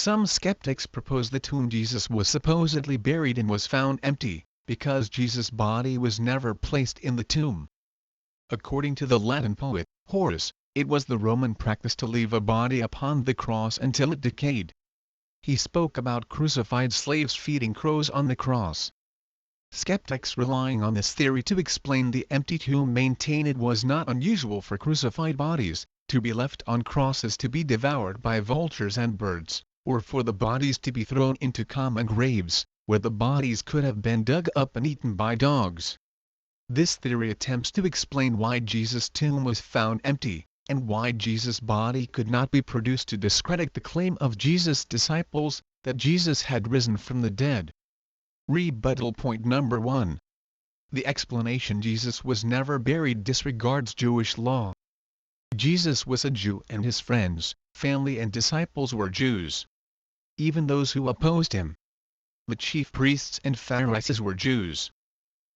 Some skeptics propose the tomb Jesus was supposedly buried in was found empty, because Jesus' body was never placed in the tomb. According to the Latin poet, Horace, it was the Roman practice to leave a body upon the cross until it decayed. He spoke about crucified slaves feeding crows on the cross. Skeptics relying on this theory to explain the empty tomb maintain it was not unusual for crucified bodies to be left on crosses to be devoured by vultures and birds, or for the bodies to be thrown into common graves, where the bodies could have been dug up and eaten by dogs. This theory attempts to explain why Jesus' tomb was found empty, and why Jesus' body could not be produced to discredit the claim of Jesus' disciples that Jesus had risen from the dead. Rebuttal point number 1. The explanation Jesus was never buried disregards Jewish law. Jesus was a Jew and his friends, family and disciples were Jews. Even those who opposed him, the chief priests and Pharisees, were Jews.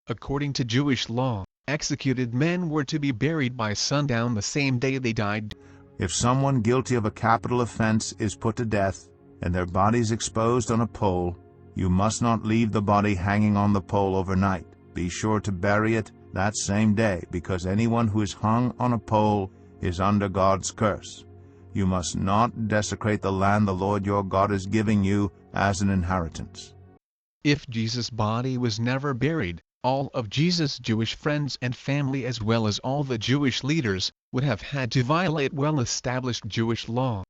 According to Jewish law, executed men were to be buried by sundown the same day they died. If someone guilty of a capital offense is put to death, and their bodies exposed on a pole, you must not leave the body hanging on the pole overnight. Be sure to bury it that same day, because anyone who is hung on a pole is under God's curse. You must not desecrate the land the Lord your God is giving you as an inheritance. If Jesus' body was never buried, all of Jesus' Jewish friends and family as well as all the Jewish leaders would have had to violate well-established Jewish law.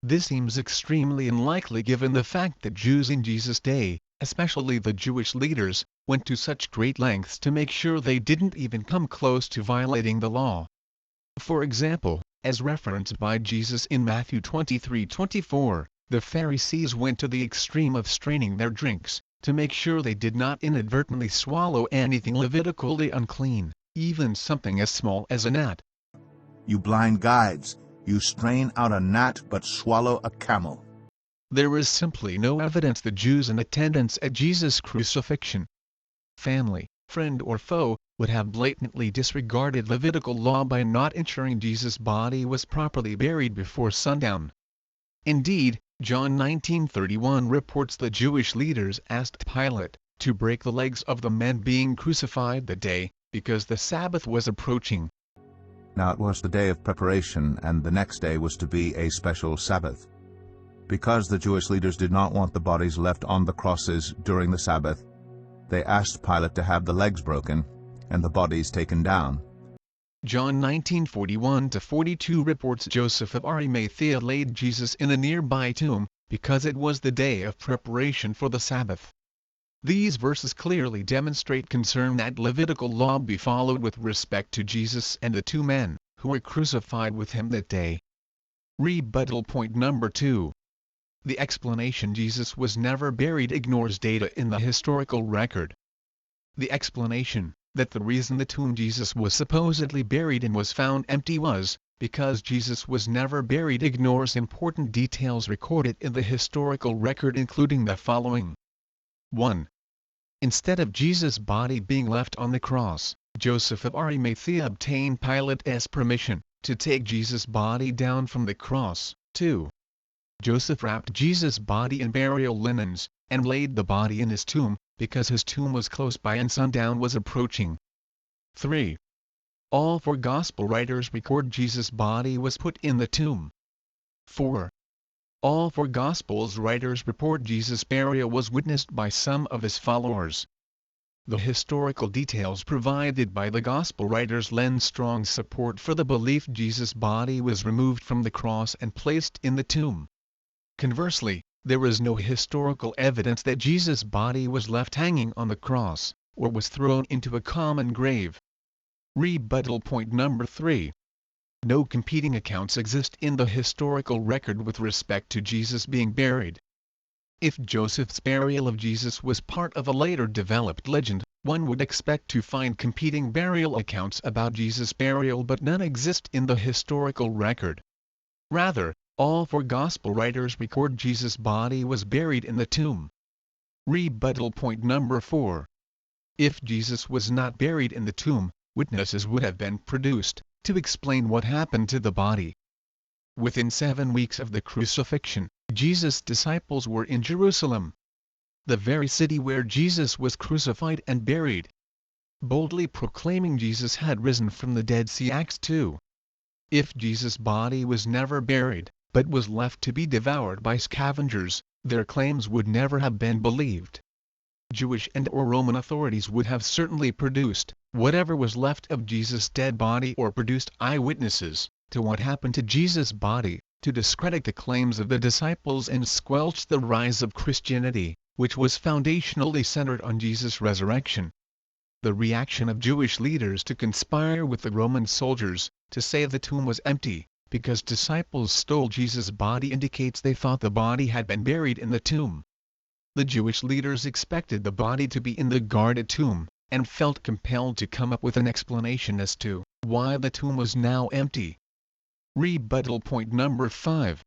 This seems extremely unlikely given the fact that Jews in Jesus' day, especially the Jewish leaders, went to such great lengths to make sure they didn't even come close to violating the law. For example, as referenced by Jesus in Matthew 23:24, the Pharisees went to the extreme of straining their drinks, to make sure they did not inadvertently swallow anything Levitically unclean, even something as small as a gnat. You blind guides, you strain out a gnat but swallow a camel. There is simply no evidence the Jews in attendance at Jesus' crucifixion, family, friend or foe, would have blatantly disregarded Levitical law by not ensuring Jesus' body was properly buried before sundown. Indeed, John 19:31 reports the Jewish leaders asked Pilate to break the legs of the men being crucified that day, because the Sabbath was approaching. Now it was the day of preparation, and the next day was to be a special Sabbath. Because the Jewish leaders did not want the bodies left on the crosses during the Sabbath, they asked Pilate to have the legs broken and the bodies taken down. John 19:41-42 reports Joseph of Arimathea laid Jesus in a nearby tomb, because it was the day of preparation for the Sabbath. These verses clearly demonstrate concern that Levitical law be followed with respect to Jesus and the two men who were crucified with him that day. Rebuttal point number 2. The explanation Jesus was never buried ignores data in the historical record. The explanation that the reason the tomb Jesus was supposedly buried in was found empty was because Jesus was never buried ignores important details recorded in the historical record, including the following. 1. Instead of Jesus' body being left on the cross, Joseph of Arimathea obtained Pilate's permission to take Jesus' body down from the cross. 2. Joseph wrapped Jesus' body in burial linens, and laid the body in his tomb, because his tomb was close by and sundown was approaching. 3. All four Gospel writers record Jesus' body was put in the tomb. 4. All four Gospels writers report Jesus' burial was witnessed by some of his followers. The historical details provided by the Gospel writers lend strong support for the belief Jesus' body was removed from the cross and placed in the tomb. Conversely, there is no historical evidence that Jesus' body was left hanging on the cross, or was thrown into a common grave. Rebuttal point number 3. No competing accounts exist in the historical record with respect to Jesus being buried. If Joseph's burial of Jesus was part of a later developed legend, one would expect to find competing burial accounts about Jesus' burial, but none exist in the historical record. Rather, all four Gospel writers record Jesus' body was buried in the tomb. Rebuttal point number 4. If Jesus was not buried in the tomb, witnesses would have been produced to explain what happened to the body. Within 7 weeks of the crucifixion, Jesus' disciples were in Jerusalem, the very city where Jesus was crucified and buried, boldly proclaiming Jesus had risen from the dead. See Acts 2. If Jesus' body was never buried, but was left to be devoured by scavengers, their claims would never have been believed. Jewish and/or Roman authorities would have certainly produced whatever was left of Jesus' dead body, or produced eyewitnesses to what happened to Jesus' body, to discredit the claims of the disciples and squelch the rise of Christianity, which was foundationally centered on Jesus' resurrection. The reaction of Jewish leaders to conspire with the Roman soldiers to say the tomb was empty, because disciples stole Jesus' body, indicates they thought the body had been buried in the tomb. The Jewish leaders expected the body to be in the guarded tomb, and felt compelled to come up with an explanation as to why the tomb was now empty. Rebuttal point number 5.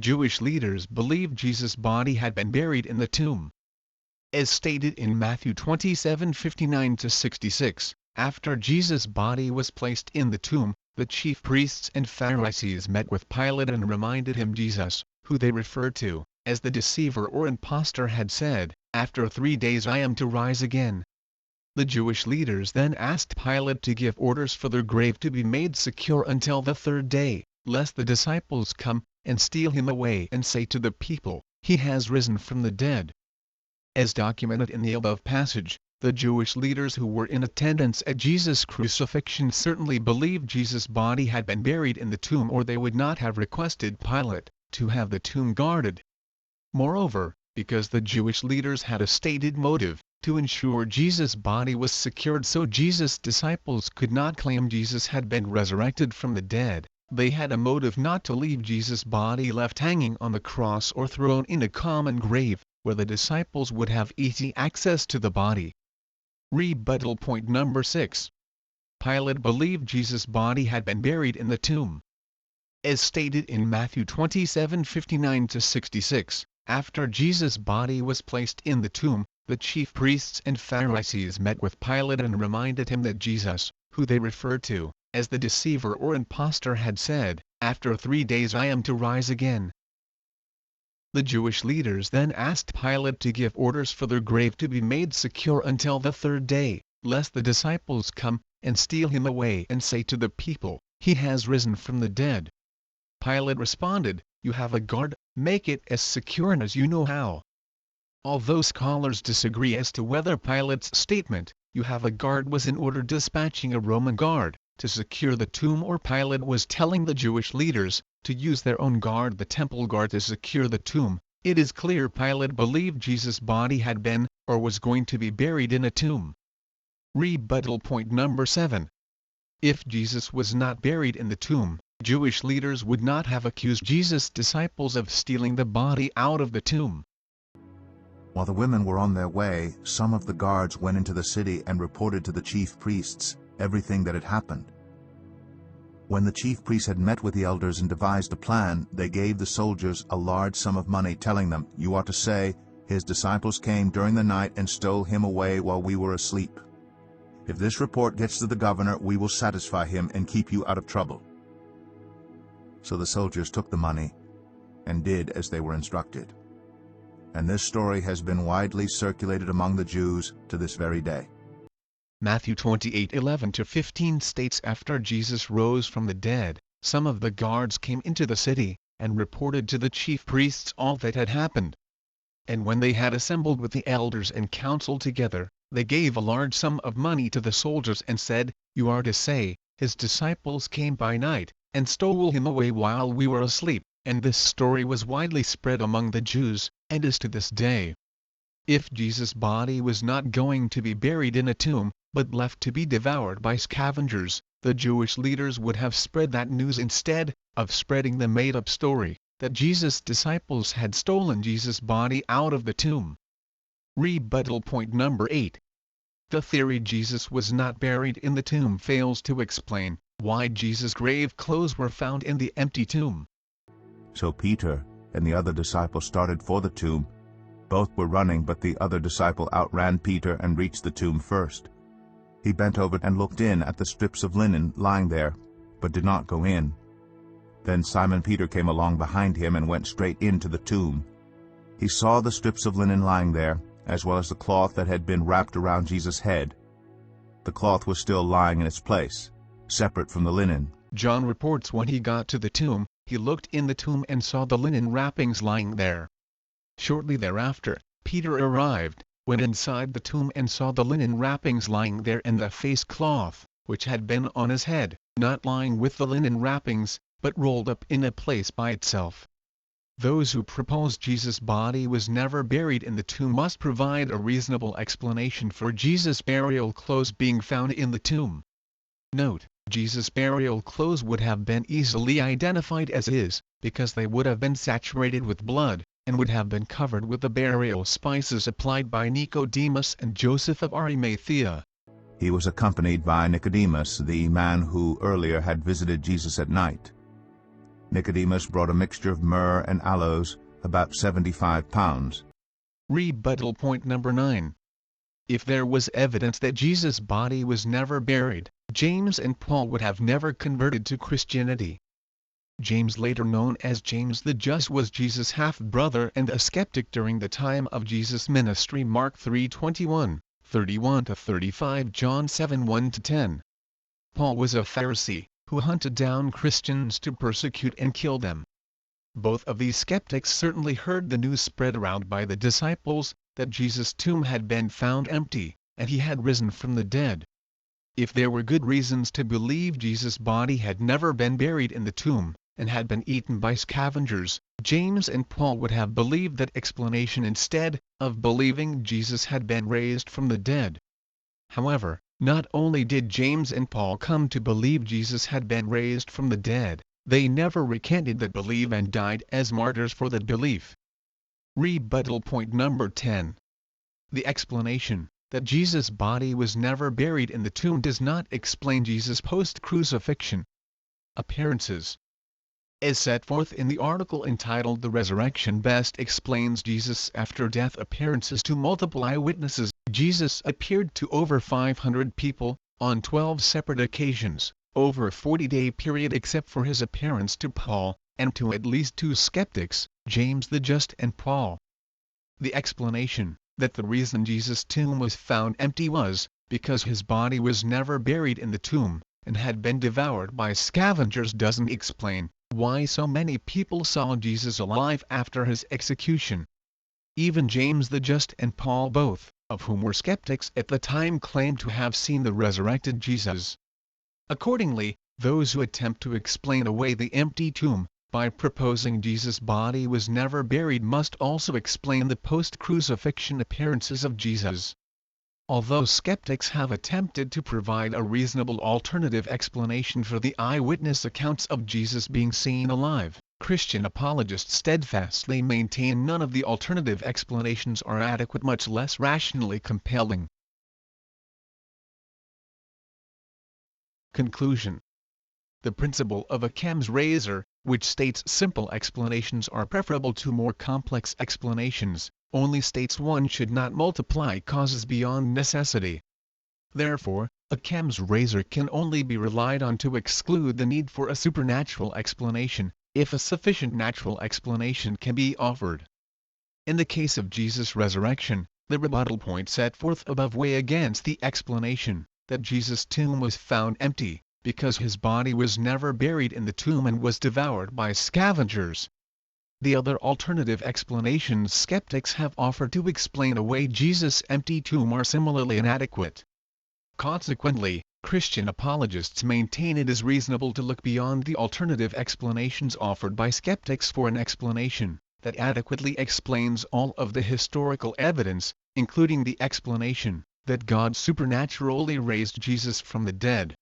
Jewish leaders believed Jesus' body had been buried in the tomb. As stated in Matthew 27:59-66, after Jesus' body was placed in the tomb, the chief priests and Pharisees met with Pilate and reminded him Jesus, who they referred to as the deceiver or impostor, had said, "After 3 days I am to rise again." The Jewish leaders then asked Pilate to give orders for their grave to be made secure until the 3rd day, lest the disciples come and steal him away and say to the people, "He has risen from the dead." As documented in the above passage, the Jewish leaders who were in attendance at Jesus' crucifixion certainly believed Jesus' body had been buried in the tomb, or they would not have requested Pilate to have the tomb guarded. Moreover, because the Jewish leaders had a stated motive to ensure Jesus' body was secured so Jesus' disciples could not claim Jesus had been resurrected from the dead, they had a motive not to leave Jesus' body left hanging on the cross or thrown in a common grave, where the disciples would have easy access to the body. Rebuttal point number 6. Pilate believed Jesus' body had been buried in the tomb. As stated in Matthew 27:59-66, after Jesus' body was placed in the tomb, the chief priests and Pharisees met with Pilate and reminded him that Jesus, who they referred to as the deceiver or impostor, had said, "After 3 days I am to rise again." The Jewish leaders then asked Pilate to give orders for their grave to be made secure until the 3rd day, lest the disciples come and steal him away and say to the people, "He has risen from the dead." Pilate responded, "You have a guard, make it as secure as you know how." Although scholars disagree as to whether Pilate's statement, "You have a guard," was in order dispatching a Roman guard to secure the tomb, or Pilate was telling the Jewish leaders to use their own guard, the temple guard, to secure the tomb, it is clear Pilate believed Jesus' body had been, or was going to be, buried in a tomb. Rebuttal point number 7. If Jesus was not buried in the tomb, Jewish leaders would not have accused Jesus' disciples of stealing the body out of the tomb. While the women were on their way, some of the guards went into the city and reported to the chief priests everything that had happened. When the chief priests had met with the elders and devised a plan, they gave the soldiers a large sum of money, telling them, "You are to say, 'His disciples came during the night and stole him away while we were asleep.' If this report gets to the governor, we will satisfy him and keep you out of trouble." So the soldiers took the money and did as they were instructed. And this story has been widely circulated among the Jews to this very day. Matthew 28:11-15 states, after Jesus rose from the dead, some of the guards came into the city, and reported to the chief priests all that had happened. And when they had assembled with the elders and council together, they gave a large sum of money to the soldiers and said, "You are to say, 'His disciples came by night, and stole him away while we were asleep,'" and this story was widely spread among the Jews, and is to this day. If Jesus' body was not going to be buried in a tomb, but left to be devoured by scavengers, the Jewish leaders would have spread that news instead of spreading the made-up story that Jesus' disciples had stolen Jesus' body out of the tomb. Rebuttal point number 8. The theory Jesus was not buried in the tomb fails to explain why Jesus' grave clothes were found in the empty tomb. So Peter and the other disciple started for the tomb. Both were running, but the other disciple outran Peter and reached the tomb first. He bent over and looked in at the strips of linen lying there, but did not go in. Then Simon Peter came along behind him and went straight into the tomb. He saw the strips of linen lying there, as well as the cloth that had been wrapped around Jesus' head. The cloth was still lying in its place, separate from the linen. John reports when he got to the tomb, he looked in the tomb and saw the linen wrappings lying there. Shortly thereafter, Peter arrived, went inside the tomb and saw the linen wrappings lying there and the face cloth, which had been on his head, not lying with the linen wrappings, but rolled up in a place by itself. Those who propose Jesus' body was never buried in the tomb must provide a reasonable explanation for Jesus' burial clothes being found in the tomb. Note, Jesus' burial clothes would have been easily identified as his, because they would have been saturated with blood, and would have been covered with the burial spices applied by Nicodemus and Joseph of Arimathea. He was accompanied by Nicodemus, the man who earlier had visited Jesus at night. Nicodemus brought a mixture of myrrh and aloes, about 75 pounds. Rebuttal point number 9. If there was evidence that Jesus' body was never buried, James and Paul would have never converted to Christianity. James, later known as James the Just, was Jesus' half-brother and a skeptic during the time of Jesus' ministry. Mark 3:21, 31-35, John 7:1-10. Paul was a Pharisee, who hunted down Christians to persecute and kill them. Both of these skeptics certainly heard the news spread around by the disciples, that Jesus' tomb had been found empty, and he had risen from the dead. If there were good reasons to believe Jesus' body had never been buried in the tomb, and had been eaten by scavengers, James and Paul would have believed that explanation instead of believing Jesus had been raised from the dead. However, not only did James and Paul come to believe Jesus had been raised from the dead, they never recanted that belief and died as martyrs for that belief. Rebuttal point number 10. The explanation that Jesus' body was never buried in the tomb does not explain Jesus' post-crucifixion appearances. As set forth in the article entitled "The Resurrection Best Explains Jesus' After-Death Appearances to Multiple Eyewitnesses," Jesus appeared to over 500 people, on 12 separate occasions, over a 40-day period except for his appearance to Paul, and to at least 2 skeptics, James the Just and Paul. The explanation that the reason Jesus' tomb was found empty was because his body was never buried in the tomb, and had been devoured by scavengers doesn't explain why so many people saw Jesus alive after his execution. Even James the Just and Paul, both of whom were skeptics at the time, claimed to have seen the resurrected Jesus. Accordingly, those who attempt to explain away the empty tomb by proposing Jesus' body was never buried must also explain the post-crucifixion appearances of Jesus. Although skeptics have attempted to provide a reasonable alternative explanation for the eyewitness accounts of Jesus being seen alive, Christian apologists steadfastly maintain none of the alternative explanations are adequate, much less rationally compelling. Conclusion. The principle of Occam's razor, which states simple explanations are preferable to more complex explanations, only states one should not multiply causes beyond necessity. Therefore, Occam's razor can only be relied on to exclude the need for a supernatural explanation, if a sufficient natural explanation can be offered. In the case of Jesus' resurrection, the rebuttal points set forth above weigh against the explanation that Jesus' tomb was found empty, because his body was never buried in the tomb and was devoured by scavengers. The other alternative explanations skeptics have offered to explain away Jesus' empty tomb are similarly inadequate. Consequently, Christian apologists maintain it is reasonable to look beyond the alternative explanations offered by skeptics for an explanation that adequately explains all of the historical evidence, including the explanation that God supernaturally raised Jesus from the dead.